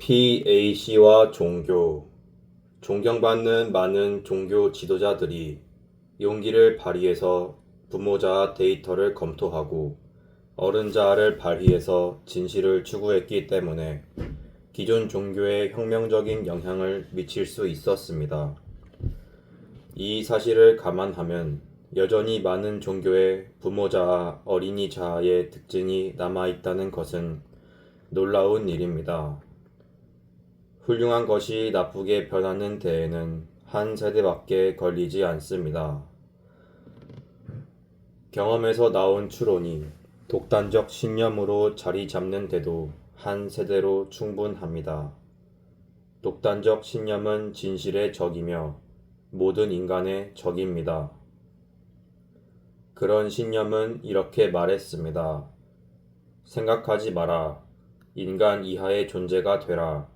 PAC와 종교. 존경받는 많은 종교 지도자들이 용기를 발휘해서 부모자아 데이터를 검토하고 어른자아를 발휘해서 진실을 추구했기 때문에 기존 종교에 혁명적인 영향을 미칠 수 있었습니다. 이 사실을 감안하면 여전히 많은 종교의 부모자아, 어린이자아의 특징이 남아있다는 것은 놀라운 일입니다. 훌륭한 것이 나쁘게 변하는 데에는 한 세대밖에 걸리지 않습니다. 경험에서 나온 추론이 독단적 신념으로 자리 잡는데도 한 세대로 충분합니다. 독단적 신념은 진실의 적이며 모든 인간의 적입니다. 그런 신념은 이렇게 말했습니다. 생각하지 마라. 인간 이하의 존재가 되라.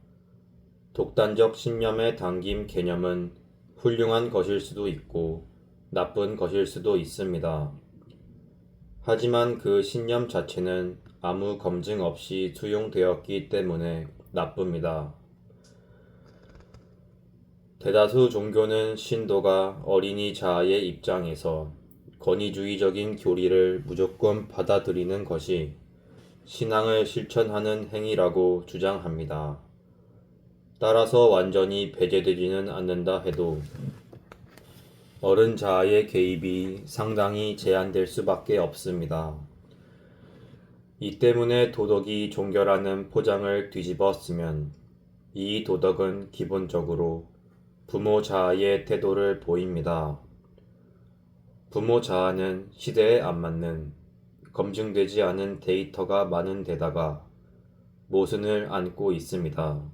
독단적 신념에 담긴 개념은 훌륭한 것일 수도 있고 나쁜 것일 수도 있습니다. 하지만 그 신념 자체는 아무 검증 없이 수용되었기 때문에 나쁩니다. 대다수 종교는 신도가 어린이 자아의 입장에서 권위주의적인 교리를 무조건 받아들이는 것이 신앙을 실천하는 행위라고 주장합니다. 따라서 완전히 배제되지는 않는다 해도 어른 자아의 개입이 상당히 제한될 수밖에 없습니다. 이 때문에 도덕이 종교라는 포장을 뒤집어 쓰면 이 도덕은 기본적으로 부모 자아의 태도를 보입니다. 부모 자아는 시대에 안 맞는 검증되지 않은 데이터가 많은 데다가 모순을 안고 있습니다.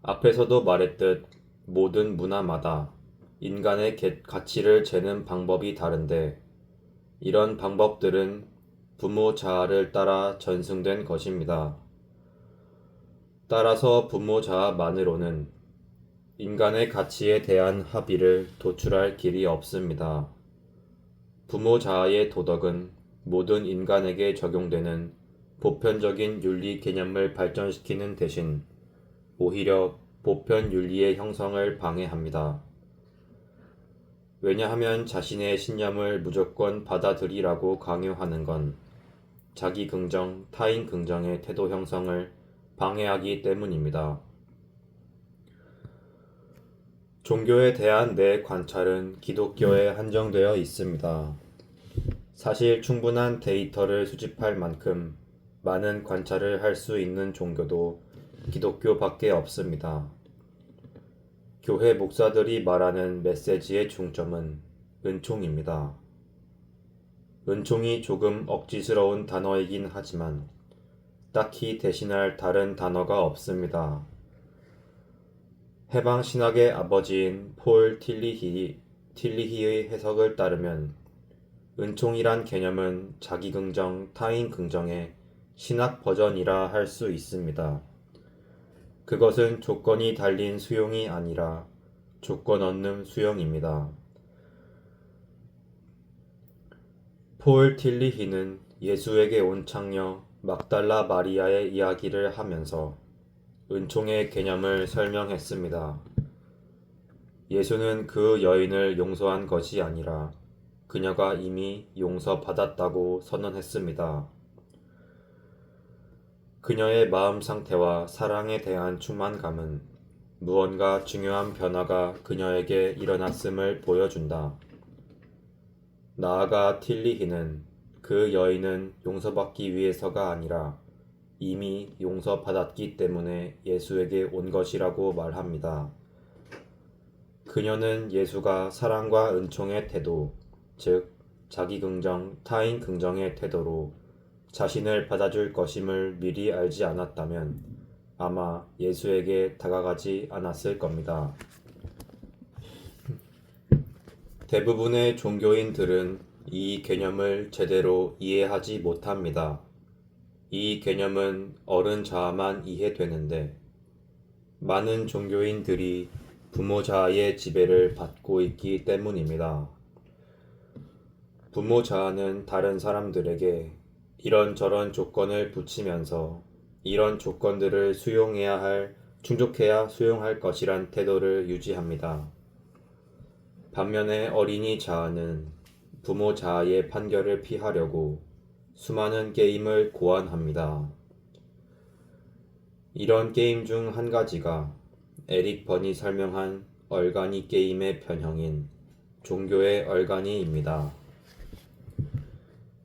앞에서도 말했듯 모든 문화마다 인간의 가치를 재는 방법이 다른데 이런 방법들은 부모 자아를 따라 전승된 것입니다. 따라서 부모 자아만으로는 인간의 가치에 대한 합의를 도출할 길이 없습니다. 부모 자아의 도덕은 모든 인간에게 적용되는 보편적인 윤리 개념을 발전시키는 대신 오히려 보편 윤리의 형성을 방해합니다. 왜냐하면 자신의 신념을 무조건 받아들이라고 강요하는 건 자기 긍정, 타인 긍정의 태도 형성을 방해하기 때문입니다. 종교에 대한 내 관찰은 기독교에 한정되어 있습니다. 사실 충분한 데이터를 수집할 만큼 많은 관찰을 할 수 있는 종교도 기독교밖에 없습니다. 교회 목사들이 말하는 메시지의 중점은 은총입니다. 은총이 조금 억지스러운 단어이긴 하지만 딱히 대신할 다른 단어가 없습니다. 해방 신학의 아버지인 폴 틸리히의 해석을 따르면 은총이란 개념은 자기 긍정, 타인 긍정의 신학 버전이라 할 수 있습니다. 그것은 조건이 달린 수용이 아니라 조건 없는 수용입니다. 폴 틸리히는 예수에게 온 창녀 막달라 마리아의 이야기를 하면서 은총의 개념을 설명했습니다. 예수는 그 여인을 용서한 것이 아니라 그녀가 이미 용서받았다고 선언했습니다. 그녀의 마음 상태와 사랑에 대한 충만감은 무언가 중요한 변화가 그녀에게 일어났음을 보여준다. 나아가 틸리히는 그 여인은 용서받기 위해서가 아니라 이미 용서받았기 때문에 예수에게 온 것이라고 말합니다. 그녀는 예수가 사랑과 은총의 태도, 즉 자기 긍정, 타인 긍정의 태도로 자신을 받아줄 것임을 미리 알지 않았다면 아마 예수에게 다가가지 않았을 겁니다. 대부분의 종교인들은 이 개념을 제대로 이해하지 못합니다. 이 개념은 어른 자아만 이해되는데 많은 종교인들이 부모 자아의 지배를 받고 있기 때문입니다. 부모 자아는 다른 사람들에게 이런저런 조건을 붙이면서 이런 조건들을 충족해야 수용할 것이란 태도를 유지합니다. 반면에 어린이 자아는 부모 자아의 판결을 피하려고 수많은 게임을 고안합니다. 이런 게임 중 한 가지가 에릭 번이 설명한 얼간이 게임의 변형인 종교의 얼간이입니다.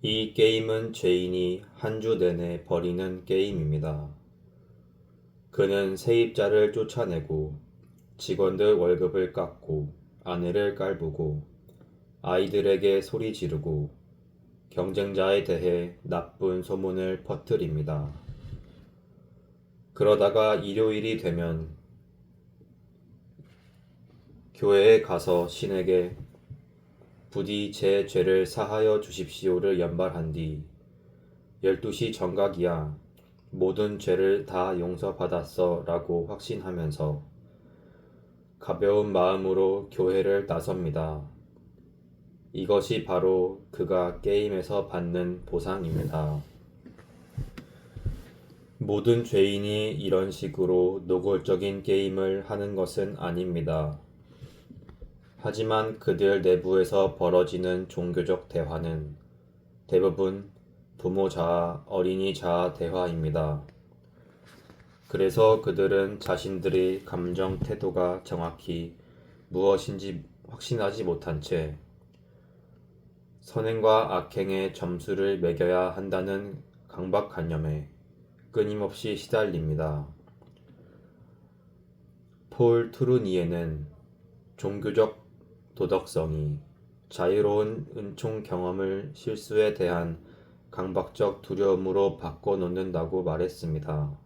이 게임은 죄인이 한 주 내내 벌이는 게임입니다. 그는 세입자를 쫓아내고 직원들 월급을 깎고 아내를 깔보고 아이들에게 소리 지르고 경쟁자에 대해 나쁜 소문을 퍼뜨립니다. 그러다가 일요일이 되면 교회에 가서 신에게 부디 제 죄를 사하여 주십시오를 연발한 뒤 12시 정각이야 모든 죄를 다 용서받았어 라고 확신하면서 가벼운 마음으로 교회를 나섭니다. 이것이 바로 그가 게임에서 받는 보상입니다. 모든 죄인이 이런 식으로 노골적인 게임을 하는 것은 아닙니다. 하지만 그들 내부에서 벌어지는 종교적 대화는 대부분 부모 자아, 어린이 자아 대화입니다. 그래서 그들은 자신들의 감정 태도가 정확히 무엇인지 확신하지 못한 채 선행과 악행의 점수를 매겨야 한다는 강박관념에 끊임없이 시달립니다. 폴 투르니에는 종교적 도덕성이 자유로운 은총 경험을 실수에 대한 강박적 두려움으로 바꿔놓는다고 말했습니다.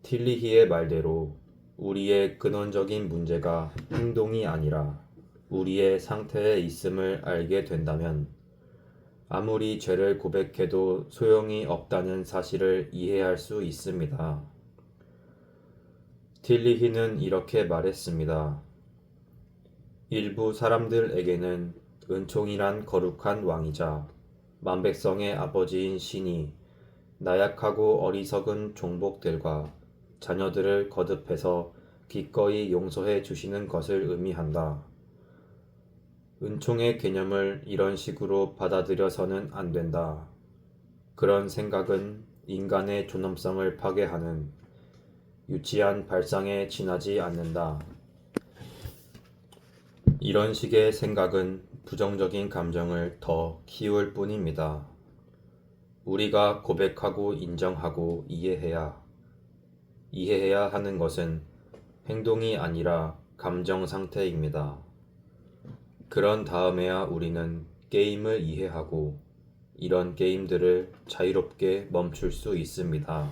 틸리히의 말대로 우리의 근원적인 문제가 행동이 아니라 우리의 상태에 있음을 알게 된다면 아무리 죄를 고백해도 소용이 없다는 사실을 이해할 수 있습니다. 틸리히는 이렇게 말했습니다. 일부 사람들에게는 은총이란 거룩한 왕이자 만백성의 아버지인 신이 나약하고 어리석은 종복들과 자녀들을 거듭해서 기꺼이 용서해 주시는 것을 의미한다. 은총의 개념을 이런 식으로 받아들여서는 안 된다. 그런 생각은 인간의 존엄성을 파괴하는 유치한 발상에 지나지 않는다. 이런 식의 생각은 부정적인 감정을 더 키울 뿐입니다. 우리가 고백하고 인정하고 이해해야 하는 것은 행동이 아니라 감정 상태입니다. 그런 다음에야 우리는 게임을 이해하고 이런 게임들을 자유롭게 멈출 수 있습니다.